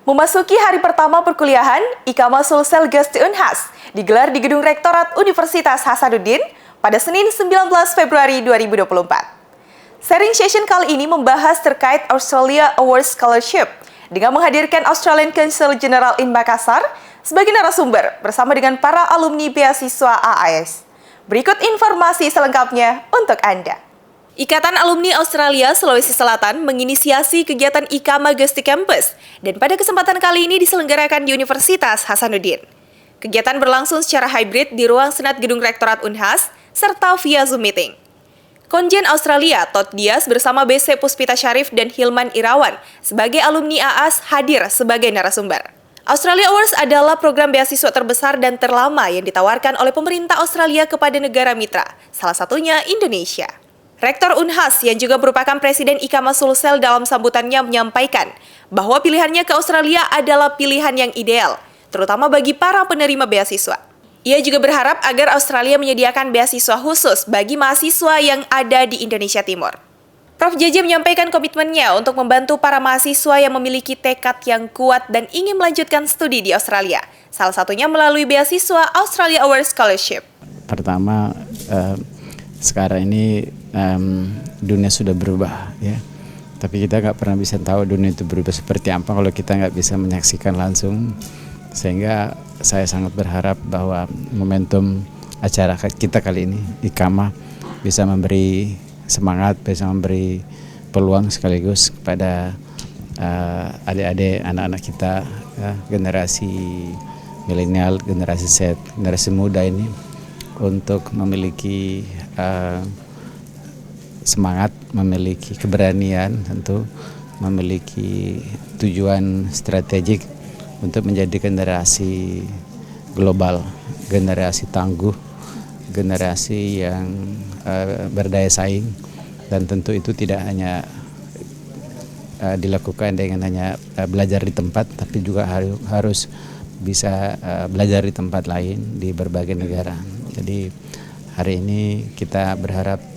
Memasuki hari pertama perkuliahan, Ikama Sulsel Gesti Unhas digelar di Gedung Rektorat Universitas Hasanuddin pada Senin 19 Februari 2024. Sharing session kali ini membahas terkait Australia Award Scholarship dengan menghadirkan Australian Consul General in Makassar sebagai narasumber bersama dengan para alumni beasiswa AAS. Berikut informasi selengkapnya untuk Anda. Ikatan Alumni Australia Sulawesi Selatan menginisiasi kegiatan Ikama Gesti Campus dan pada kesempatan kali ini diselenggarakan di Universitas Hasanuddin. Kegiatan berlangsung secara hybrid di ruang senat Gedung Rektorat Unhas serta via Zoom meeting. Konjen Australia Todd Dias bersama BC Puspita Syarif dan Hilman Irawan sebagai alumni AAS hadir sebagai narasumber. Australia Awards adalah program beasiswa terbesar dan terlama yang ditawarkan oleh pemerintah Australia kepada negara mitra, salah satunya Indonesia. Rektor Unhas yang juga merupakan Presiden Ikama Sulsel dalam sambutannya menyampaikan bahwa pilihannya ke Australia adalah pilihan yang ideal, terutama bagi para penerima beasiswa. Ia juga berharap agar Australia menyediakan beasiswa khusus bagi mahasiswa yang ada di Indonesia Timur. Prof. JJ menyampaikan komitmennya untuk membantu para mahasiswa yang memiliki tekad yang kuat dan ingin melanjutkan studi di Australia, salah satunya melalui beasiswa Australia Award Scholarship. Pertama, sekarang ini dunia sudah berubah, ya. Tapi kita nggak pernah bisa tahu dunia itu berubah seperti apa kalau kita nggak bisa menyaksikan langsung. Sehingga saya sangat berharap bahwa momentum acara kita kali ini, Ikama, bisa memberi semangat, bisa memberi peluang sekaligus kepada adik-adik, anak-anak kita, ya, generasi milenial, generasi Z, generasi muda ini untuk memiliki semangat, memiliki keberanian, tentu memiliki tujuan strategik untuk menjadi generasi global, generasi tangguh, generasi yang berdaya saing, dan tentu itu tidak hanya dilakukan dengan hanya belajar di tempat, tapi juga harus bisa belajar di tempat lain di berbagai negara. Jadi hari ini kita berharap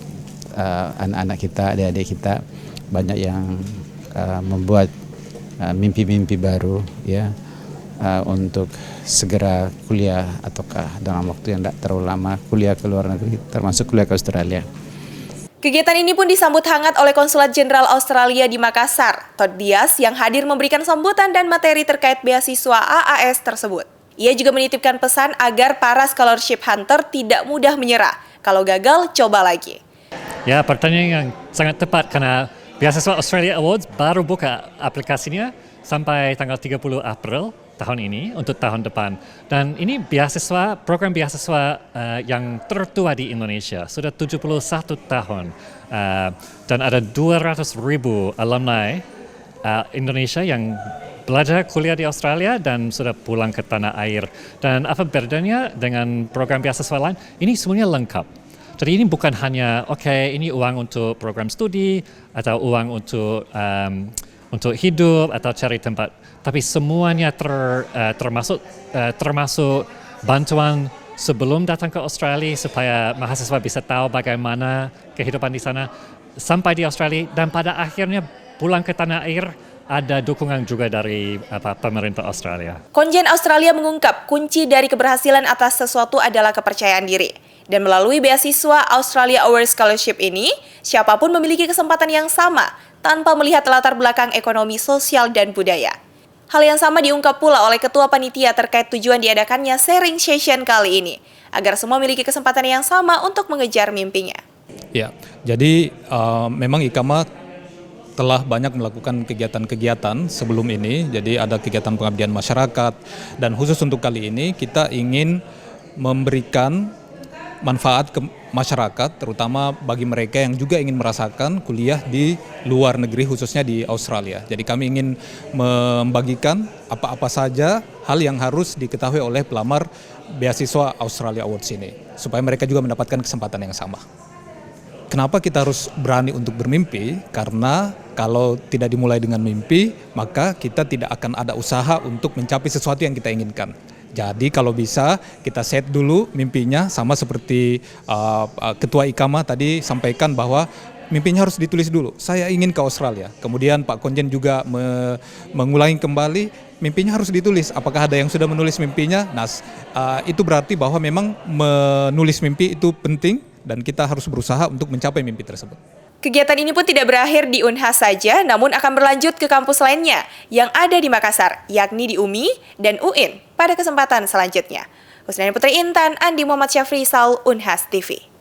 anak-anak kita, adik-adik kita banyak yang membuat mimpi-mimpi baru, ya, untuk segera kuliah ataukah dalam waktu yang tidak terlalu lama kuliah ke luar negeri, termasuk kuliah ke Australia. Kegiatan ini pun disambut hangat oleh Konsulat Jenderal Australia di Makassar, Todd Dias, yang hadir memberikan sambutan dan materi terkait beasiswa AAS tersebut. Ia juga menitipkan pesan agar para scholarship hunter tidak mudah menyerah. Kalau gagal, coba lagi. Ya, pertanyaan yang sangat tepat karena beasiswa Australia Awards baru buka aplikasinya sampai tanggal 30 April tahun ini untuk tahun depan. Dan ini program beasiswa yang tertua di Indonesia, sudah 71 tahun. Dan ada 200,000 alumni Indonesia yang belajar kuliah di Australia dan sudah pulang ke tanah air. Dan apa bedanya dengan program beasiswa lain? Ini semuanya lengkap. Jadi ini bukan hanya, ini uang untuk program studi atau uang untuk hidup atau cari tempat, tapi semuanya termasuk bantuan sebelum datang ke Australia supaya mahasiswa bisa tahu bagaimana kehidupan di sana sampai di Australia, dan pada akhirnya pulang ke tanah air ada dukungan juga dari pemerintah Australia. Konjen Australia mengungkap kunci dari keberhasilan atas sesuatu adalah kepercayaan diri. Dan melalui beasiswa Australia Award Scholarship ini, siapapun memiliki kesempatan yang sama tanpa melihat latar belakang ekonomi, sosial, dan budaya. Hal yang sama diungkap pula oleh Ketua Panitia terkait tujuan diadakannya sharing session kali ini, agar semua memiliki kesempatan yang sama untuk mengejar mimpinya. Ya, jadi memang Ikama telah banyak melakukan kegiatan-kegiatan sebelum ini. Jadi ada kegiatan pengabdian masyarakat, dan khusus untuk kali ini kita ingin memberikan manfaat ke masyarakat, terutama bagi mereka yang juga ingin merasakan kuliah di luar negeri, khususnya di Australia. Jadi kami ingin membagikan apa-apa saja hal yang harus diketahui oleh pelamar beasiswa Australia Awards ini, supaya mereka juga mendapatkan kesempatan yang sama. Kenapa kita harus berani untuk bermimpi? Karena kalau tidak dimulai dengan mimpi, maka kita tidak akan ada usaha untuk mencapai sesuatu yang kita inginkan. Jadi kalau bisa kita set dulu mimpinya, sama seperti Ketua Ikama tadi sampaikan bahwa mimpinya harus ditulis dulu. Saya ingin ke Australia. Kemudian Pak Konjen juga mengulangi kembali mimpinya harus ditulis. Apakah ada yang sudah menulis mimpinya? Nah, itu berarti bahwa memang menulis mimpi itu penting dan kita harus berusaha untuk mencapai mimpi tersebut. Kegiatan ini pun tidak berakhir di Unhas saja, namun akan berlanjut ke kampus lainnya yang ada di Makassar, yakni di UMI dan UIN pada kesempatan selanjutnya. Husnani Putri Intan, Andi Muhammad Syafri, Unhas TV.